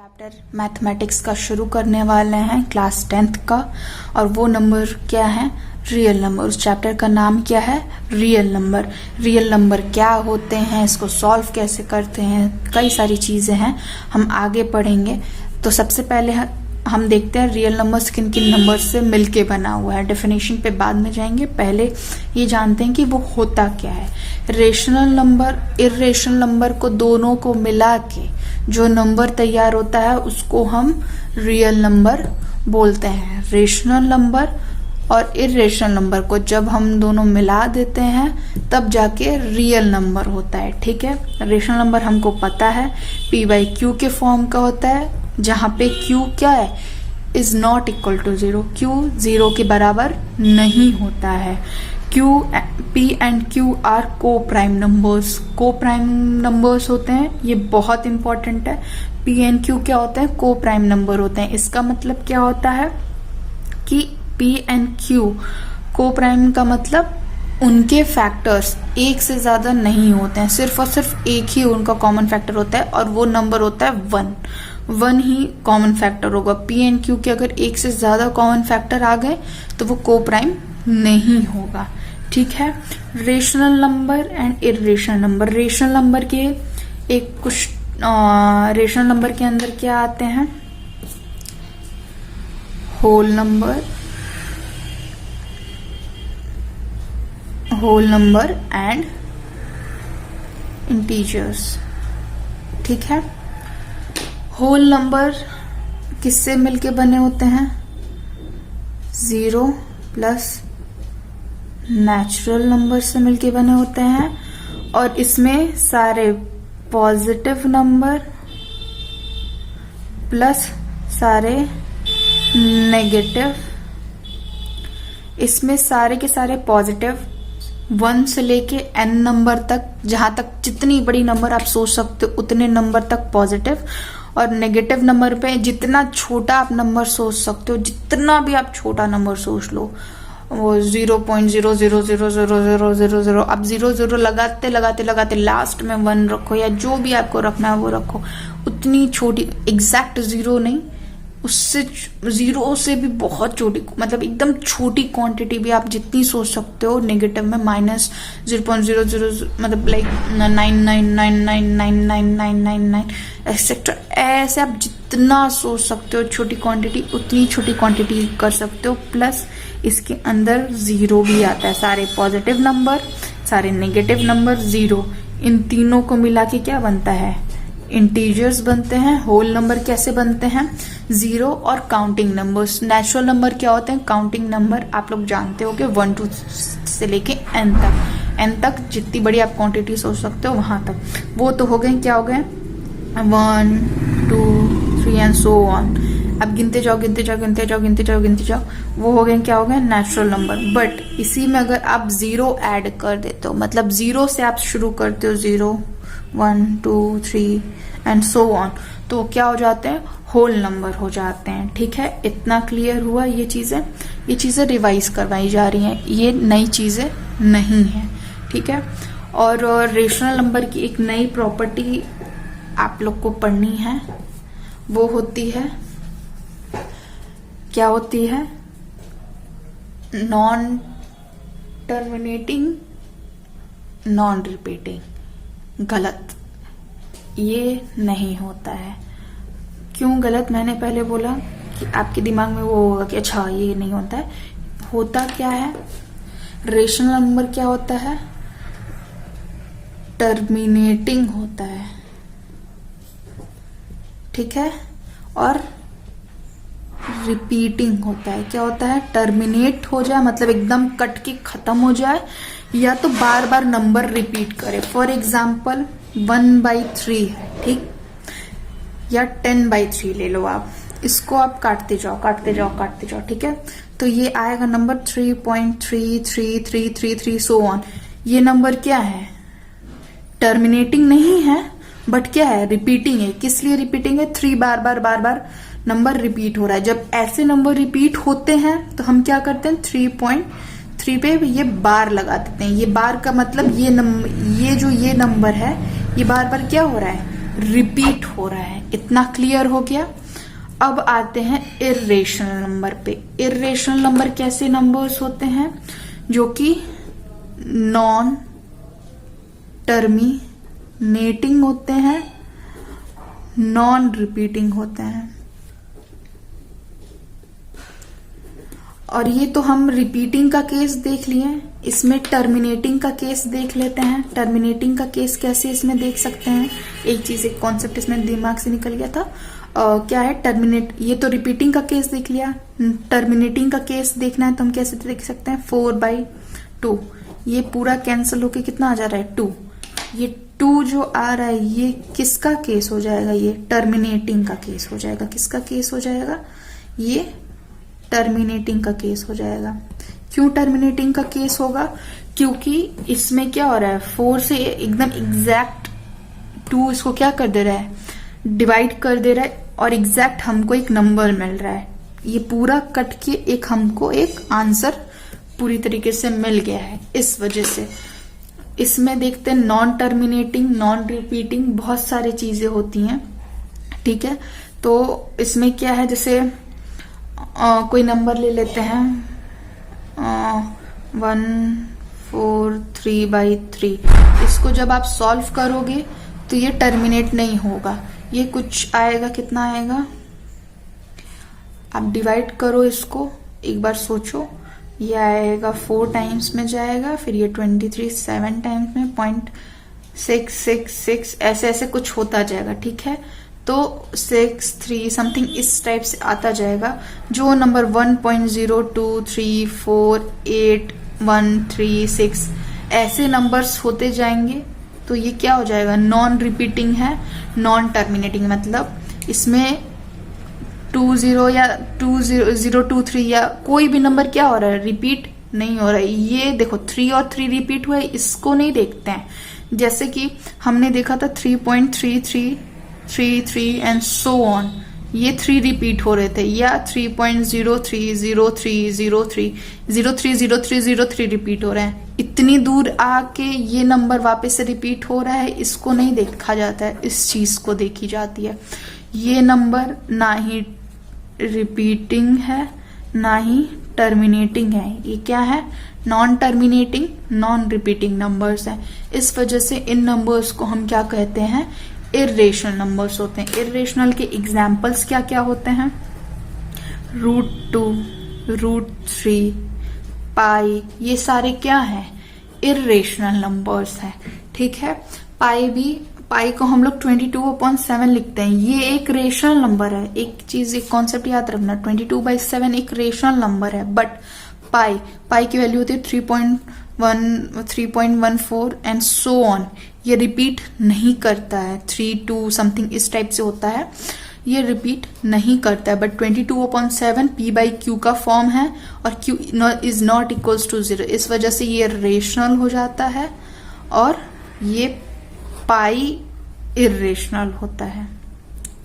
Chapter mathematics का शुरू करने वाले हैं क्लास 10th का। और वो नंबर क्या है? Real number. उस चैप्टर का नाम क्या है? Real number. रियल नंबर क्या होते हैं, इसको सॉल्व कैसे करते हैं, कई सारी चीजें हैं, हम आगे पढ़ेंगे। तो सबसे पहले हम देखते हैं रियल नंबर्स किन किन नंबर से मिलके बना हुआ है। डेफिनेशन पे बाद में जाएंगे, पहले ये जानते हैं कि वो होता क्या है। रेशनल नंबर, इर्रेशनल नंबर को दोनों को मिला के जो नंबर तैयार होता है उसको हम रियल नंबर बोलते हैं। रेशनल नंबर और इर्रेशनल नंबर को जब हम दोनों मिला देते हैं तब जाके रियल नंबर होता है। ठीक है, रेशनल नंबर हमको पता है p/q के फॉर्म का होता है, जहां पे q क्या है? Is not equal to 0। q 0 के बराबर नहीं होता है। p and q are coprime numbers. Coprime numbers होते हैं, ये बहुत इंपॉर्टेंट है। p एंड q क्या होते हैं? को प्राइम नंबर होते हैं। इसका मतलब क्या होता है कि p एंड q को प्राइम का मतलब उनके फैक्टर्स एक से ज्यादा नहीं होते हैं, सिर्फ और सिर्फ एक ही उनका कॉमन फैक्टर होता है और वो नंबर होता है 1 ही कॉमन फैक्टर होगा। p एंड q के अगर एक से ज्यादा कॉमन फैक्टर आ गए तो वो को प्राइम नहीं होगा। ठीक है, rational number and irrational number. Rational number के रेशनल नंबर के अंदर क्या आते हैं? Whole number and integers. ठीक है, होल नंबर किससे मिलके बने होते हैं? 0 प्लस नेचुरल नंबर से मिलके बने होते हैं और इसमें सारे पॉजिटिव नंबर प्लस सारे नेगेटिव, इसमें सारे के सारे पॉजिटिव 1 से लेके n नंबर तक, जहां तक जितनी बड़ी नंबर आप सोच सकते हो उतने नंबर तक पॉजिटिव। और नेगेटिव नंबर पे जितना छोटा आप नंबर सोच सकते हो, जितना भी आप छोटा नंबर सोच लो, वो 0.0000000, अब 0 लगाते लगाते लगाते लास्ट में 1 रखो या जो भी आपको रखना है वो रखो। उतनी छोटी, एग्जैक्ट 0 नहीं, उससे 0 से भी बहुत छोटी, मतलब एकदम छोटी क्वांटिटी भी आप जितनी सोच सकते हो नेगेटिव में, -0.000, मतलब लाइक 9999999999 एक्सेट्रा, ऐसे आप जितना सोच सकते हो छोटी क्वांटिटी उतनी छोटी क्वांटिटी कर सकते हो। प्लस इसके अंदर 0 भी आता है, सारे पॉजिटिव नंबर सारे नेगेटिव नंबर 0, इन तीनों को मिला के क्या बनता है? इंटीजर्स बनते हैं। होल नंबर कैसे बनते हैं? 0 और काउंटिंग नंबर्स। नेचुरल नंबर क्या होते हैं? काउंटिंग नंबर आप लोग जानते हो कि 1 2 से लेके n तक जितनी बड़ी आप क्वांटिटी सोच सकते हो वहां तक, वो तो हो गए। क्या हो गए? 1 2 3 एंड सो ऑन। अब गिनते जाओ, वो हो गए, क्या हो गए? Natural number. बट इसी में अगर आप 0 ऐड कर देते हो, मतलब 0 से आप शुरू करते हो, 0 1 2 3 एंड सो ऑन, तो क्या हो जाते हैं? होल नंबर हो जाते हैं। ठीक है, इतना क्लियर हुआ? ये चीजें रिवाइज करवाई जा रही हैं, ये नई चीजें नहीं है। ठीक है, और रेशनल नंबर की एक नई प्रॉपर्टी आप लोग को पढ़नी है, वो होती है, क्या होती है? Non terminating non repeating. गलत, ये नहीं होता है। क्यों गलत? मैंने पहले बोला कि आपके दिमाग में वो होगा कि अच्छा ये नहीं होता है। होता क्या है? रेशनल नंबर क्या होता है? टर्मिनेटिंग होता है। ठीक है, और रिपीटिंग होता है। क्या होता है? टर्मिनेट हो जाए मतलब एकदम कट के खत्म हो जाए, या तो बार बार नंबर रिपीट करे। फॉर एग्जाम्पल 1/3 है, ठीक, या 10/3 ले लो आप, इसको आप काटते जाओ। ठीक है, तो ये आएगा नंबर 3.33333 सो ऑन। ये नंबर क्या है? टर्मिनेटिंग नहीं है, बट क्या है? रिपीटिंग है। किस लिए रिपीटिंग है? 3 बार बार नंबर रिपीट हो रहा है। जब ऐसे नंबर रिपीट होते हैं तो हम क्या करते हैं? 3.3 पे ये बार लगा देते हैं। ये बार का मतलब ये जो ये नंबर है ये बार बार क्या हो रहा है? रिपीट हो रहा है। इतना क्लियर हो गया। अब आते हैं इर्रेशनल नंबर पे। इर्रेशनल नंबर कैसे नंबर्स होते हैं? जो कि नॉन टर्मिनेटिंग होते हैं, नॉन रिपीटिंग होते हैं। और ये तो हम रिपीटिंग का केस देख लिए, इसमें टर्मिनेटिंग का केस देख लेते हैं। टर्मिनेटिंग का केस कैसे इसमें देख सकते हैं? एक चीज, एक कॉन्सेप्ट इसमें दिमाग से निकल गया था। क्या है टर्मिनेट? ये तो रिपीटिंग का केस देख लिया। टर्मिनेटिंग का केस देखना है तो हम कैसे देख सकते हैं? 4/2। ये पूरा कैंसिल होके कितना आ जा रहा है? 2। ये 2 जो आ रहा है ये किसका केस हो जाएगा? ये टर्मिनेटिंग का केस हो जाएगा। किसका केस हो जाएगा? ये टर्मिनेटिंग का केस हो जाएगा। क्यों टर्मिनेटिंग का केस होगा? क्योंकि इसमें क्या हो रहा है, 4 से एकदम एग्जैक्ट 2 इसको क्या कर दे रहा है? डिवाइड कर दे रहा है और एग्जैक्ट हमको एक नंबर मिल रहा है। ये पूरा कट के एक हमको एक आंसर पूरी तरीके से मिल गया है। इस वजह से इसमें देखते हैं नॉन टर्मिनेटिंग, नॉन रिपीटिंग, बहुत सारी चीजें होती हैं। ठीक है, तो इसमें क्या है, जैसे कोई नंबर ले लेते हैं 143/3। इसको जब आप सॉल्व करोगे तो ये टर्मिनेट नहीं होगा। ये कुछ आएगा, कितना आएगा? आप डिवाइड करो इसको, एक बार सोचो। ये आएगा 4 टाइम्स में जाएगा, फिर ये 23 7 टाइम्स में 0.666 ऐसे ऐसे कुछ होता जाएगा। ठीक है, तो 63 समथिंग इस टाइप से आता जाएगा। जो नंबर 1.02348136 ऐसे नंबर्स होते जाएंगे तो ये क्या हो जाएगा? नॉन रिपीटिंग है, नॉन टर्मिनेटिंग। मतलब इसमें 20 या 2023 या कोई भी नंबर क्या हो रहा है? रिपीट नहीं हो रहा है। ये देखो 3 और 3 रिपीट हुआ है, इसको नहीं देखते हैं। जैसे कि हमने देखा था 3.3333 एंड सो ऑन, ये 3 रिपीट हो रहे थे। या 3.030303 रिपीट हो रहे हैं। इतनी दूर आके ये नंबर वापस से रिपीट हो रहा है, इसको नहीं देखा जाता है, इस चीज को देखी जाती है। ये नंबर ना ही रिपीटिंग है ना ही टर्मिनेटिंग है। ये क्या है? Non terminating, non repeating numbers हैं। इस वजह से इन नंबर्स को हम क्या कहते हैं? इर्रेशनल नंबर्स होते हैं। इर्रेशनल के एग्जाम्पल्स क्या क्या होते हैं? √2, √3, पाई, ये सारे क्या हैं? इर्रेशनल नंबर्स हैं। ठीक है, पाई को हम लोग 22/7 लिखते हैं। ये एक रेशनल नंबर है। एक चीज, एक कॉन्सेप्ट याद रखना, 22/7 एक रेशनल नंबर है। बट पाई की वैल्यू होती है 3.1 3.14 एंड सो ऑन। ये रिपीट नहीं करता है। 3 2 समथिंग इस टाइप से होता है, ये रिपीट नहीं करता है। बट 22/7 p/q का फॉर्म है और q is not equals to 0। इस वजह से ये रेशनल हो जाता है और ये पाई इर्रेशनल होता है।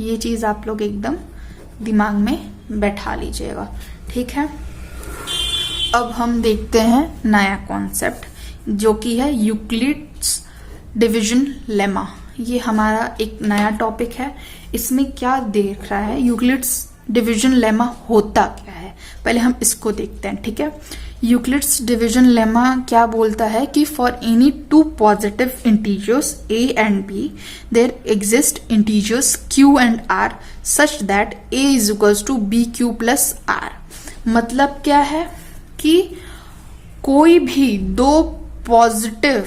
ये चीज आप लोग एकदम दिमाग में बैठा लीजिएगा। ठीक है, अब हम देखते हैं नया कॉन्सेप्ट जो कि है यूक्लिड्स डिवीजन लेमा। ये हमारा एक नया टॉपिक है। इसमें क्या देख रहा है? यूक्लिड्स डिवीजन लेमा होता क्या है, पहले हम इसको देखते हैं। ठीक है, यूक्लिड्स डिवीजन लेमा क्या बोलता है कि for any 2 positive integers a and b there exist integers q and r such that a is equals to bq plus r। मतलब क्या है कि कोई भी दो पॉजिटिव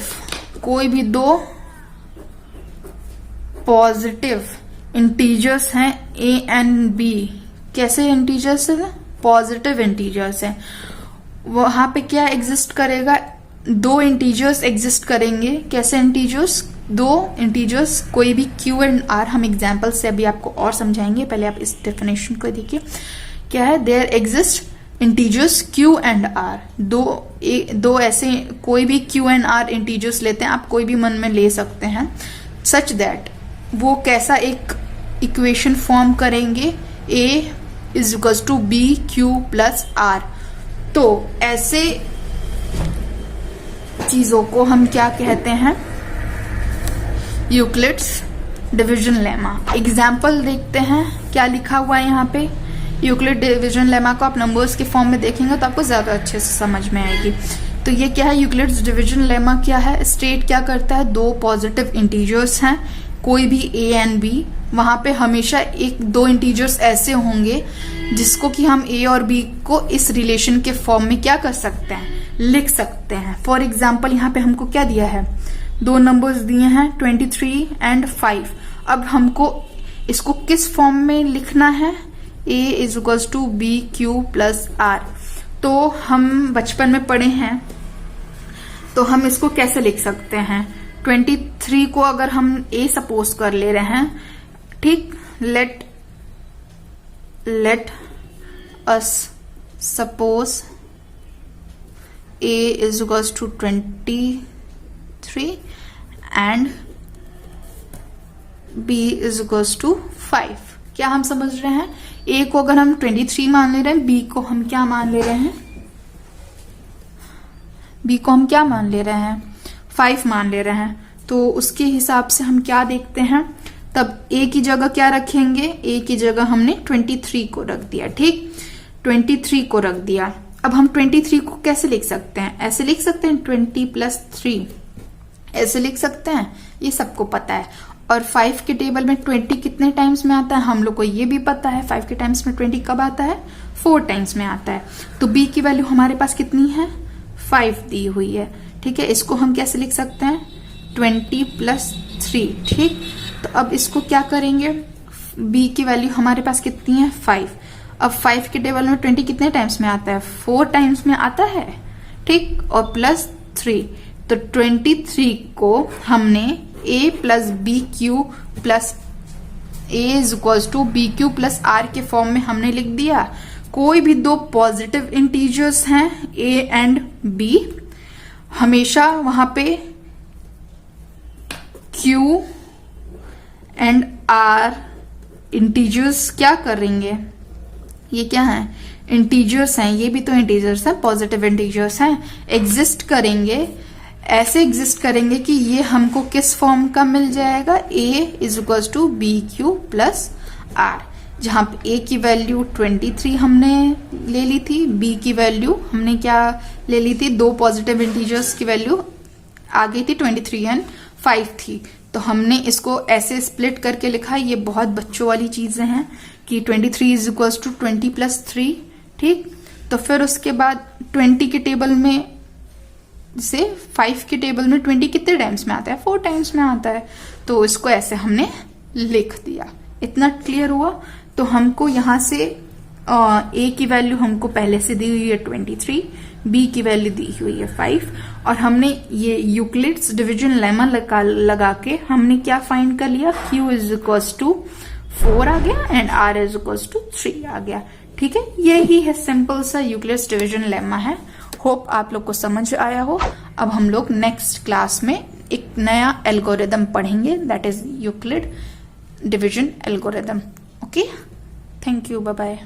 इंटीजर्स हैं a एंड b। कैसे इंटीजर्स हैं? पॉजिटिव इंटीजर्स हैं। वहां पे क्या एग्जिस्ट करेगा? 2 इंटीजर्स एग्जिस्ट करेंगे। कैसे इंटीजर्स? 2 इंटीजर्स, कोई भी q एंड r। हम एग्जाम्पल से अभी आपको और समझाएंगे, पहले आप इस डेफिनेशन को देखिए। क्या है? There exist integers q and r। दो ऐसे कोई भी q एंड r इंटीजर्स लेते हैं, आप कोई भी मन में ले सकते हैं। सच दैट वो कैसा एक इक्वेशन फॉर्म करेंगे? a is equals to bq plus r। तो ऐसे चीजों को हम क्या कहते हैं? Euclid's division lemma. एग्जाम्पल देखते हैं क्या लिखा हुआ है यहाँ पे। यूक्लिड डिवीजन लेमा को आप नंबर्स के फॉर्म में देखेंगे तो आपको ज्यादा अच्छे से समझ में आएगी। तो ये क्या है, यूक्लिड्स डिवीजन लेमा क्या है, स्टेट क्या करता है, दो पॉजिटिव इंटीजर्स हैं कोई भी a एंड b, वहां पे हमेशा एक दो इंटीजर्स ऐसे होंगे जिसको कि हम a और b को इस रिलेशन के फॉर्म में क्या कर सकते हैं, लिख सकते हैं। फॉर एग्जाम्पल यहाँ पे हमको क्या दिया है, दो नंबर्स दिए हैं 23 एंड 5। अब हमको इसको किस फॉर्म में लिखना है, a is equals to b q plus r. तो हम बचपन में पढ़े हैं तो हम इसको कैसे लिख सकते हैं, 23 को अगर हम a सपोज कर ले रहे हैं, ठीक, let us suppose a is equals to 23 and b is equals to 5। क्या हम समझ रहे हैं, a को अगर हम 23 मान ले रहे हैं, b को हम क्या मान ले रहे हैं, b को हम क्या मान ले रहे हैं, 5 मान ले रहे हैं। तो उसके हिसाब से हम क्या देखते हैं, तब a की जगह क्या रखेंगे, a की जगह हमने 23 को रख दिया, ठीक, 23 को रख दिया। अब हम 23 को कैसे लिख सकते हैं, ऐसे लिख सकते हैं 20 प्लस 3, ऐसे लिख सकते हैं, ये सबको पता है। और 5 के टेबल में 20 कितने टाइम्स में आता है, हम लोग को ये भी पता है। 5 के टाइम्स में 20 कब आता है, 4 टाइम्स में आता है। तो b की वैल्यू हमारे पास कितनी है, 5 दी हुई है, ठीक है। इसको हम कैसे लिख सकते हैं, 20 प्लस 3, ठीक। तो अब इसको क्या करेंगे, b की वैल्यू हमारे पास कितनी है, 5। अब 5 के टेबल में 20 कितने टाइम्स में आता है, 4 टाइम्स में आता है, ठीक, और प्लस 3। तो 23 को हमने a plus b q plus a is equals to b q plus r के फॉर्म में हमने लिख दिया। कोई भी दो पॉजिटिव इंटीजर्स हैं a एंड b, हमेशा वहां पे q एंड r इंटीजर्स क्या करेंगे, ये क्या है, इंटीजर्स हैं, ये भी तो इंटीजर्स हैं, पॉजिटिव इंटीजर्स हैं, एग्जिस्ट करेंगे, ऐसे एग्जिस्ट करेंगे कि ये हमको किस फॉर्म का मिल जाएगा, a is equals to b q plus r, जहां पे a की वैल्यू 23 हमने ले ली थी, b की वैल्यू हमने क्या ले ली थी, दो पॉजिटिव इंटीजर्स की वैल्यू आ गई थी 23 एंड 5 थी। तो हमने इसको ऐसे स्प्लिट करके लिखा। ये बहुत बच्चों वाली चीजें हैं कि 23 इज इक्वल्स टू 20 प्लस 3, ठीक। तो फिर उसके बाद 20 के टेबल में से 5 के टेबल में 20 कितने टाइम्स में आता है, 4 टाइम्स में आता है। तो इसको ऐसे हमने लिख दिया। इतना क्लियर हुआ। तो हमको यहाँ से a की वैल्यू हमको पहले से दी हुई है 23, b की वैल्यू दी हुई है 5, और हमने ये यूक्लिड्स डिवीजन लेमा लगा के हमने क्या फाइंड कर लिया, q इज इक्वल्स टू 4 आ गया and r is equals to 3 आ गया, ठीक है। यही है, सिंपल सा यूक्लिड्स डिवीजन लेमा है। होप आप लोग को समझ आया हो। अब हम लोग नेक्स्ट क्लास में एक नया एल्गोरिदम पढ़ेंगे, that is Euclid division algorithm. Okay, thank you, bye bye.